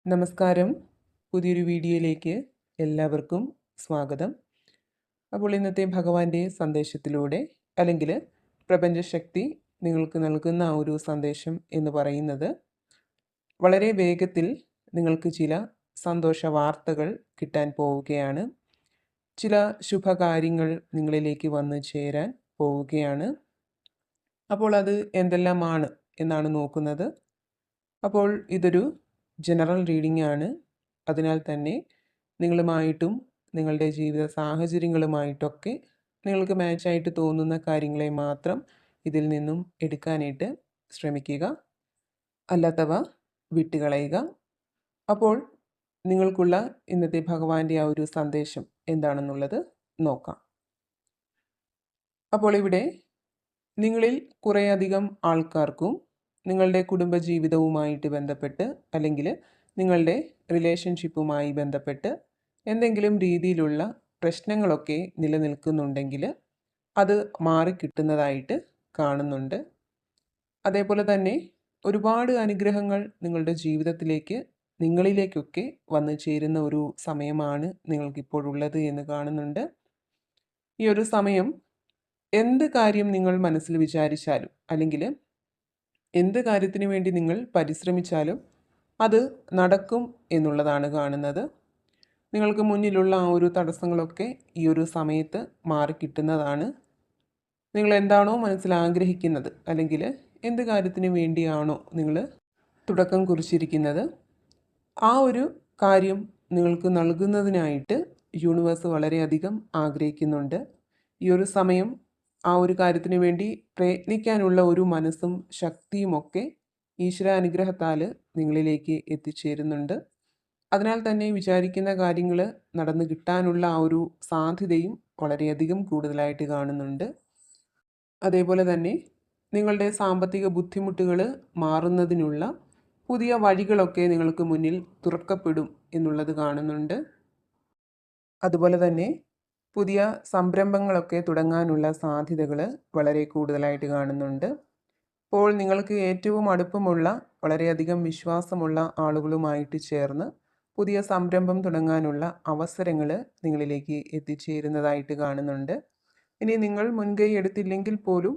നമസ്കാരം. പുതിയൊരു വീഡിയോയിലേക്ക് എല്ലാവർക്കും സ്വാഗതം. അപ്പോൾ ഇന്നത്തെ ഭഗവാന്റെ സന്ദേശത്തിലൂടെ അല്ലെങ്കിൽ പ്രപഞ്ചശക്തി നിങ്ങൾക്ക് നൽകുന്ന ഒരു സന്ദേശം എന്ന് പറയുന്നത് വളരെ വേഗത്തിൽ നിങ്ങൾക്ക് ചില സന്തോഷ വാർത്തകൾ കിട്ടാൻ പോവുകയാണ്. ചില ശുഭകാര്യങ്ങൾ നിങ്ങളിലേക്ക് വന്ന് ചേരാൻ പോവുകയാണ്. അപ്പോൾ അത് എന്തെല്ലാമാണ് എന്നാണ് നോക്കുന്നത്. അപ്പോൾ ഇതൊരു ജനറൽ റീഡിംഗ് ആണ്. അതിനാൽ തന്നെ നിങ്ങളുമായിട്ടും നിങ്ങളുടെ ജീവിത സാഹചര്യങ്ങളുമായിട്ടൊക്കെ നിങ്ങൾക്ക് മാച്ചായിട്ട് തോന്നുന്ന കാര്യങ്ങളെ മാത്രം ഇതിൽ നിന്നും എടുക്കാനായിട്ട് ശ്രമിക്കുക. അല്ലാത്തവ വിട്ടുകളയുക. അപ്പോൾ നിങ്ങൾക്കുള്ള ഇന്നത്തെ ഭഗവാന്റെ ആ ഒരു സന്ദേശം എന്താണെന്നുള്ളത് നോക്കാം. അപ്പോൾ ഇവിടെ നിങ്ങളിൽ കുറേയധികം ആൾക്കാർക്കും നിങ്ങളുടെ കുടുംബജീവിതവുമായിട്ട് ബന്ധപ്പെട്ട് അല്ലെങ്കിൽ നിങ്ങളുടെ റിലേഷൻഷിപ്പുമായി ബന്ധപ്പെട്ട് എന്തെങ്കിലും രീതിയിലുള്ള പ്രശ്നങ്ങളൊക്കെ നിലനിൽക്കുന്നുണ്ടെങ്കിൽ അത് മാറിക്കിട്ടുന്നതായിട്ട് കാണുന്നുണ്ട്. അതേപോലെ തന്നെ ഒരുപാട് അനുഗ്രഹങ്ങൾ നിങ്ങളുടെ ജീവിതത്തിലേക്ക് നിങ്ങളിലേക്കൊക്കെ വന്നു ചേരുന്ന ഒരു സമയമാണ് നിങ്ങൾക്കിപ്പോഴുള്ളത് എന്ന് കാണുന്നുണ്ട്. ഈ ഒരു സമയം എന്ത് കാര്യം നിങ്ങൾ മനസ്സിൽ വിചാരിച്ചാലും അല്ലെങ്കിൽ എന്ത് കാര്യത്തിന് വേണ്ടി നിങ്ങൾ പരിശ്രമിച്ചാലും അത് നടക്കും എന്നുള്ളതാണ് കാണുന്നത്. നിങ്ങൾക്ക് മുന്നിലുള്ള ആ ഒരു തടസ്സങ്ങളൊക്കെ ഈ ഒരു സമയത്ത് മാറിക്കിട്ടുന്നതാണ്. നിങ്ങൾ എന്താണോ മനസ്സിൽ ആഗ്രഹിക്കുന്നത് അല്ലെങ്കിൽ എന്ത് കാര്യത്തിന് വേണ്ടിയാണോ നിങ്ങൾ തുടക്കം കുറിച്ചിരിക്കുന്നത് ആ ഒരു കാര്യം നിങ്ങൾക്ക് നൽകുന്നതിനായിട്ട് യൂണിവേഴ്സ് വളരെയധികം ആഗ്രഹിക്കുന്നുണ്ട്. ഈ ഒരു സമയം ആ ഒരു കാര്യത്തിന് വേണ്ടി പ്രയത്നിക്കാനുള്ള ഒരു മനസ്സും ശക്തിയുമൊക്കെ ഈശ്വരാനുഗ്രഹത്താൽ നിങ്ങളിലേക്ക് എത്തിച്ചേരുന്നുണ്ട്. അതിനാൽ തന്നെ വിചാരിക്കുന്ന കാര്യങ്ങൾ നടന്നു കിട്ടാനുള്ള ആ ഒരു സാധ്യതയും വളരെയധികം കൂടുതലായിട്ട് കാണുന്നുണ്ട്. അതേപോലെ തന്നെ നിങ്ങളുടെ സാമ്പത്തിക ബുദ്ധിമുട്ടുകൾ മാറുന്നതിനുള്ള പുതിയ വഴികളൊക്കെ നിങ്ങൾക്ക് മുന്നിൽ തുറക്കപ്പെടും എന്നുള്ളത് കാണുന്നുണ്ട്. അതുപോലെ തന്നെ പുതിയ സംരംഭങ്ങളൊക്കെ തുടങ്ങാനുള്ള സാധ്യതകൾ വളരെ കൂടുതലായിട്ട് കാണുന്നുണ്ട്. അപ്പോൾ നിങ്ങൾക്ക് ഏറ്റവും അടുപ്പമുള്ള വളരെയധികം വിശ്വാസമുള്ള ആളുകളുമായിട്ട് ചേർന്ന് പുതിയ സംരംഭം തുടങ്ങാനുള്ള അവസരങ്ങൾ നിങ്ങളിലേക്ക് എത്തിച്ചേരുന്നതായിട്ട് കാണുന്നുണ്ട്. ഇനി നിങ്ങൾ മുൻകൈ എടുത്തില്ലെങ്കിൽ പോലും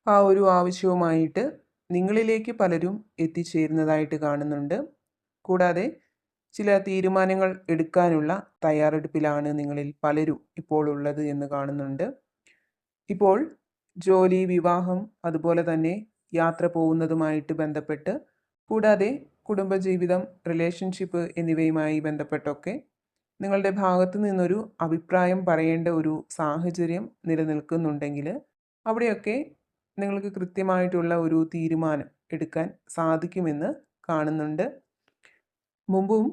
ആ ഒരു ആവശ്യവുമായിട്ട് നിങ്ങളിലേക്ക് പലരും എത്തിച്ചേരുന്നതായിട്ട് കാണുന്നുണ്ട്. കൂടാതെ ചില തീരുമാനങ്ങൾ എടുക്കാനുള്ള തയ്യാറെടുപ്പിലാണ് നിങ്ങളിൽ പലരും ഇപ്പോൾ ഉള്ളത് എന്ന് കാണുന്നുണ്ട്. ഇപ്പോൾ ജോലി, വിവാഹം, അതുപോലെ തന്നെ യാത്ര പോകുന്നതുമായിട്ട് ബന്ധപ്പെട്ട് കൂടാതെ കുടുംബജീവിതം, റിലേഷൻഷിപ്പ് എന്നിവയുമായി ബന്ധപ്പെട്ടൊക്കെ നിങ്ങളുടെ ഭാഗത്തു നിന്നൊരു അഭിപ്രായം പറയേണ്ട ഒരു സാഹചര്യം നിലനിൽക്കുന്നുണ്ടെങ്കിൽ അവിടെയൊക്കെ നിങ്ങൾക്ക് കൃത്യമായിട്ടുള്ള ഒരു തീരുമാനം എടുക്കാൻ സാധിക്കുമെന്ന് കാണുന്നുണ്ട്. മുമ്പും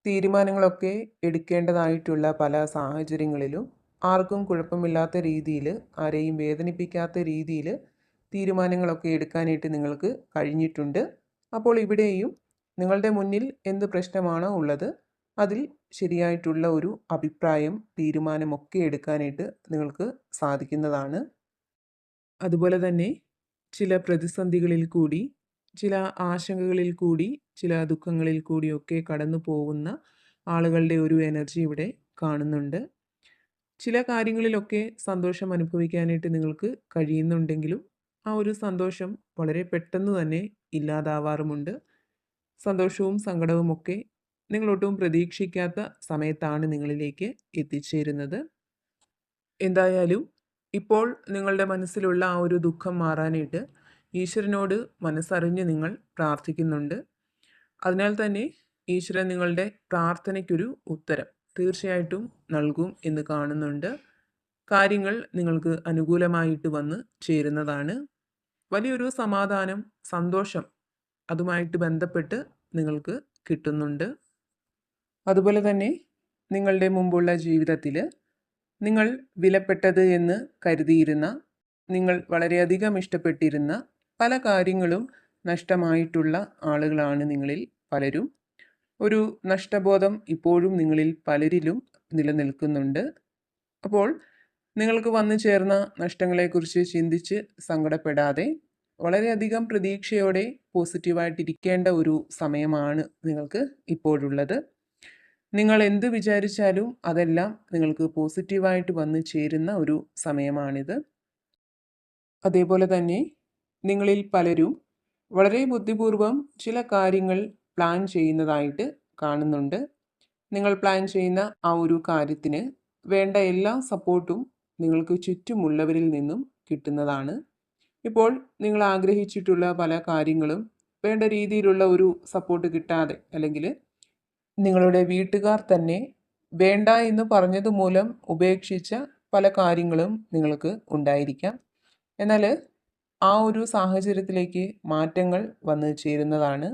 തീരുമാനങ്ങളൊക്കെ എടുക്കേണ്ടതായിട്ടുള്ള പല സാഹചര്യങ്ങളിലും ആർക്കും കുഴപ്പമില്ലാത്ത രീതിയിൽ, ആരെയും വേദനിപ്പിക്കാത്ത രീതിയിൽ തീരുമാനങ്ങളൊക്കെ എടുക്കാനായിട്ട് നിങ്ങൾക്ക് കഴിഞ്ഞിട്ടുണ്ട്. അപ്പോൾ ഇവിടെയും നിങ്ങളുടെ മുന്നിൽ എന്ത് പ്രശ്നമാണോ ഉള്ളത് അതിൽ ശരിയായിട്ടുള്ള ഒരു അഭിപ്രായം, തീരുമാനമൊക്കെ എടുക്കാനായിട്ട് നിങ്ങൾക്ക് സാധിക്കുന്നതാണ്. അതുപോലെ തന്നെ ചില പ്രതിസന്ധികളിൽ കൂടി, ചില ആശങ്കകളിൽ കൂടി, ചില ദുഃഖങ്ങളിൽ കൂടിയൊക്കെ കടന്നു പോകുന്ന ആളുകളുടെ ഒരു എനർജി ഇവിടെ കാണുന്നുണ്ട്. ചില കാര്യങ്ങളിലൊക്കെ സന്തോഷം അനുഭവിക്കാനായിട്ട് നിങ്ങൾക്ക് കഴിയുന്നുണ്ടെങ്കിലും ആ ഒരു സന്തോഷം വളരെ പെട്ടെന്ന് തന്നെ ഇല്ലാതാവാറുമുണ്ട്. സന്തോഷവും സങ്കടവും ഒക്കെ നിങ്ങളൊട്ടും പ്രതീക്ഷിക്കാത്ത സമയത്താണ് നിങ്ങളിലേക്ക് എത്തിച്ചേരുന്നത്. എന്തായാലും ഇപ്പോൾ നിങ്ങളുടെ മനസ്സിലുള്ള ആ ഒരു ദുഃഖം മാറാനായിട്ട് ഈശ്വരനോട് മനസ്സറിഞ്ഞ് നിങ്ങൾ പ്രാർത്ഥിക്കുന്നുണ്ട്. അതിനാൽ തന്നെ ഈശ്വരൻ നിങ്ങളുടെ പ്രാർത്ഥനയ്ക്കൊരു ഉത്തരം തീർച്ചയായിട്ടും നൽകും എന്ന് കാണുന്നുണ്ട്. കാര്യങ്ങൾ നിങ്ങൾക്ക് അനുകൂലമായിട്ട് വന്ന് ചേരുന്നതാണ്. വലിയൊരു സമാധാനം, സന്തോഷം അതുമായിട്ട് ബന്ധപ്പെട്ട് നിങ്ങൾക്ക് കിട്ടുന്നുണ്ട്. അതുപോലെ തന്നെ നിങ്ങളുടെ മുമ്പുള്ള ജീവിതത്തിൽ നിങ്ങൾ വിലപ്പെട്ടത് എന്ന് കരുതിയിരുന്ന, നിങ്ങൾ വളരെയധികം ഇഷ്ടപ്പെട്ടിരുന്ന പല കാര്യങ്ങളും നഷ്ടമായിട്ടുള്ള ആളുകളാണ് നിങ്ങളിൽ പലരും. ഒരു നഷ്ടബോധം ഇപ്പോഴും നിങ്ങളിൽ പലരിലും നിലനിൽക്കുന്നുണ്ട്. അപ്പോൾ നിങ്ങൾക്ക് വന്നു ചേർന്ന നഷ്ടങ്ങളെക്കുറിച്ച് ചിന്തിച്ച് സങ്കടപ്പെടാതെ വളരെയധികം പ്രതീക്ഷയോടെ പോസിറ്റീവായിട്ടിരിക്കേണ്ട ഒരു സമയമാണ് നിങ്ങൾക്ക് ഇപ്പോഴുള്ളത്. നിങ്ങൾ എന്ത് വിചാരിച്ചാലും അതെല്ലാം നിങ്ങൾക്ക് പോസിറ്റീവായിട്ട് വന്ന് ചേരുന്ന ഒരു സമയമാണിത്. അതേപോലെ തന്നെ നിങ്ങളിൽ പലരും വളരെ ബുദ്ധിപൂർവം ചില കാര്യങ്ങൾ പ്ലാൻ ചെയ്യുന്നതായിട്ട് കാണുന്നുണ്ട്. നിങ്ങൾ പ്ലാൻ ചെയ്യുന്ന ആ ഒരു കാര്യത്തിന് വേണ്ട എല്ലാ സപ്പോർട്ടും നിങ്ങൾക്ക് ചുറ്റുമുള്ളവരിൽ നിന്നും കിട്ടുന്നതാണ്. ഇപ്പോൾ നിങ്ങൾ ആഗ്രഹിച്ചിട്ടുള്ള പല കാര്യങ്ങളും വേണ്ട രീതിയിലുള്ള ഒരു സപ്പോർട്ട് കിട്ടാതെ, അല്ലെങ്കിൽ നിങ്ങളുടെ വീട്ടുകാർ തന്നെ വേണ്ട എന്ന് പറഞ്ഞത് മൂലം ഉപേക്ഷിച്ച പല കാര്യങ്ങളും നിങ്ങൾക്ക് ഉണ്ടായിരിക്കാം. എന്നാൽ ആ ഒരു സാഹചര്യത്തിലേക്ക് മാറ്റങ്ങൾ വന്നു ചേരുന്നതാണ്.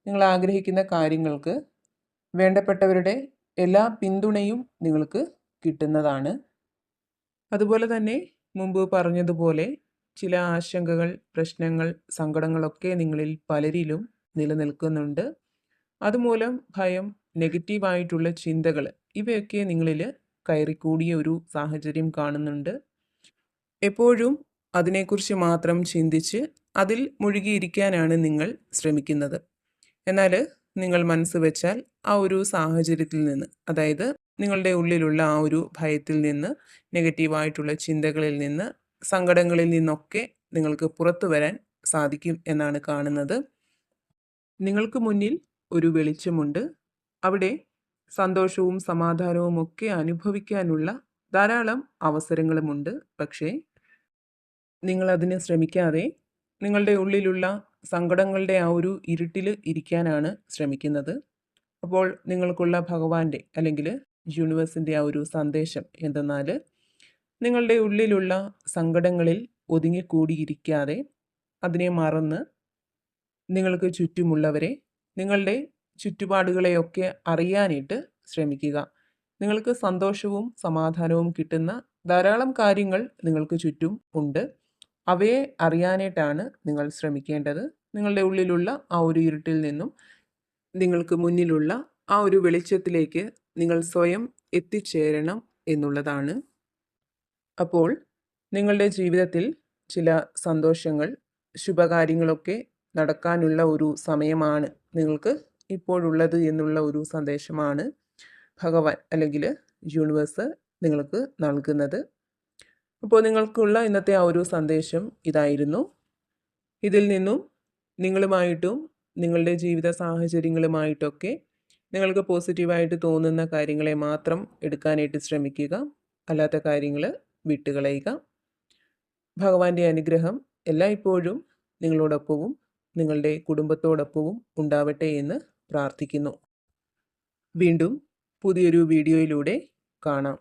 നിങ്ങൾ ആഗ്രഹിക്കുന്ന കാര്യങ്ങൾക്ക് വേണ്ടപ്പെട്ടവരുടെ എല്ലാ പിന്തുണയും നിങ്ങൾക്ക് കിട്ടുന്നതാണ്. അതുപോലെ തന്നെ മുമ്പ് പറഞ്ഞതുപോലെ ചില ആശങ്കകൾ, പ്രശ്നങ്ങൾ, സങ്കടങ്ങളൊക്കെ നിങ്ങളിൽ പലരിലും നിലനിൽക്കുന്നുണ്ട്. അതുമൂലം ഭയം, നെഗറ്റീവായിട്ടുള്ള ചിന്തകൾ ഇവയൊക്കെ നിങ്ങളിൽ കയറിക്കൂടിയ ഒരു സാഹചര്യം കാണുന്നുണ്ട്. എപ്പോഴും അതിനെക്കുറിച്ച് മാത്രം ചിന്തിച്ച് അതിൽ മുഴുകിയിരിക്കാനാണ് നിങ്ങൾ ശ്രമിക്കുന്നത്. എന്നാൽ നിങ്ങൾ മനസ്സ് വെച്ചാൽ ആ ഒരു സാഹചര്യത്തിൽ നിന്ന്, അതായത് നിങ്ങളുടെ ഉള്ളിലുള്ള ആ ഒരു ഭയത്തിൽ നിന്ന്, നെഗറ്റീവായിട്ടുള്ള ചിന്തകളിൽ നിന്ന്, സങ്കടങ്ങളിൽ നിന്നൊക്കെ നിങ്ങൾക്ക് പുറത്തു വരാൻ സാധിക്കും എന്നാണ് കാണുന്നത്. നിങ്ങൾക്ക് മുന്നിൽ ഒരു വെളിച്ചമുണ്ട്. അവിടെ സന്തോഷവും സമാധാനവും ഒക്കെ അനുഭവിക്കാനുള്ള ധാരാളം അവസരങ്ങളുമുണ്ട്. പക്ഷേ നിങ്ങൾ അതിന് ശ്രമിക്കാതെ നിങ്ങളുടെ ഉള്ളിലുള്ള സങ്കടങ്ങളുടെ ആ ഒരു ഇരുട്ടിൽ ഇരിക്കാനാണ് ശ്രമിക്കുന്നത്. അപ്പോൾ നിങ്ങൾക്കുള്ള ഭഗവാന്റെ അല്ലെങ്കിൽ യൂണിവേഴ്സിൻ്റെ ആ ഒരു സന്ദേശം എന്തെന്നാൽ, നിങ്ങളുടെ ഉള്ളിലുള്ള സങ്കടങ്ങളിൽ ഒതുങ്ങിക്കൂടിയിരിക്കാതെ അതിനെ മറന്ന് നിങ്ങൾക്ക് ചുറ്റുമുള്ളവരെ, നിങ്ങളുടെ ചുറ്റുപാടുകളെയൊക്കെ അറിയാനായിട്ട് ശ്രമിക്കുക. നിങ്ങൾക്ക് സന്തോഷവും സമാധാനവും കിട്ടുന്ന ധാരാളം കാര്യങ്ങൾ നിങ്ങൾക്ക് ചുറ്റും ഉണ്ട്. അവയെ അറിയാനായിട്ടാണ് നിങ്ങൾ ശ്രമിക്കേണ്ടത്. നിങ്ങളുടെ ഉള്ളിലുള്ള ആ ഒരു ഇരുട്ടിൽ നിന്നും നിങ്ങൾക്ക് മുന്നിലുള്ള ആ ഒരു വെളിച്ചത്തിലേക്ക് നിങ്ങൾ സ്വയം എത്തിച്ചേരണം എന്നുള്ളതാണ്. അപ്പോൾ നിങ്ങളുടെ ജീവിതത്തിൽ ചില സന്തോഷങ്ങൾ, ശുഭകാര്യങ്ങളൊക്കെ നടക്കാനുള്ള ഒരു സമയമാണ് നിങ്ങൾക്ക് ഇപ്പോഴുള്ളത് എന്നുള്ള ഒരു സന്ദേശമാണ് ഭഗവാൻ അല്ലെങ്കിൽ യൂണിവേഴ്സ് നിങ്ങൾക്ക് നൽകുന്നത്. അപ്പോൾ നിങ്ങൾക്കുള്ള ഇന്നത്തെ ആ ഒരു സന്ദേശം ഇതായിരുന്നു. ഇതിൽ നിന്നും നിങ്ങളുമായിട്ടും നിങ്ങളുടെ ജീവിത സാഹചര്യങ്ങളുമായിട്ടൊക്കെ നിങ്ങൾക്ക് പോസിറ്റീവായിട്ട് തോന്നുന്ന കാര്യങ്ങളെ മാത്രം എടുക്കാനായിട്ട് ശ്രമിക്കുക. അല്ലാത്ത കാര്യങ്ങൾ വിട്ടുകളയുക. ഭഗവാന്റെ അനുഗ്രഹം എല്ലായ്പ്പോഴും നിങ്ങളോടൊപ്പവും നിങ്ങളുടെ കുടുംബത്തോടൊപ്പവും ഉണ്ടാവട്ടെ എന്ന് പ്രാർത്ഥിക്കുന്നു. വീണ്ടും പുതിയൊരു വീഡിയോയിലൂടെ കാണാം.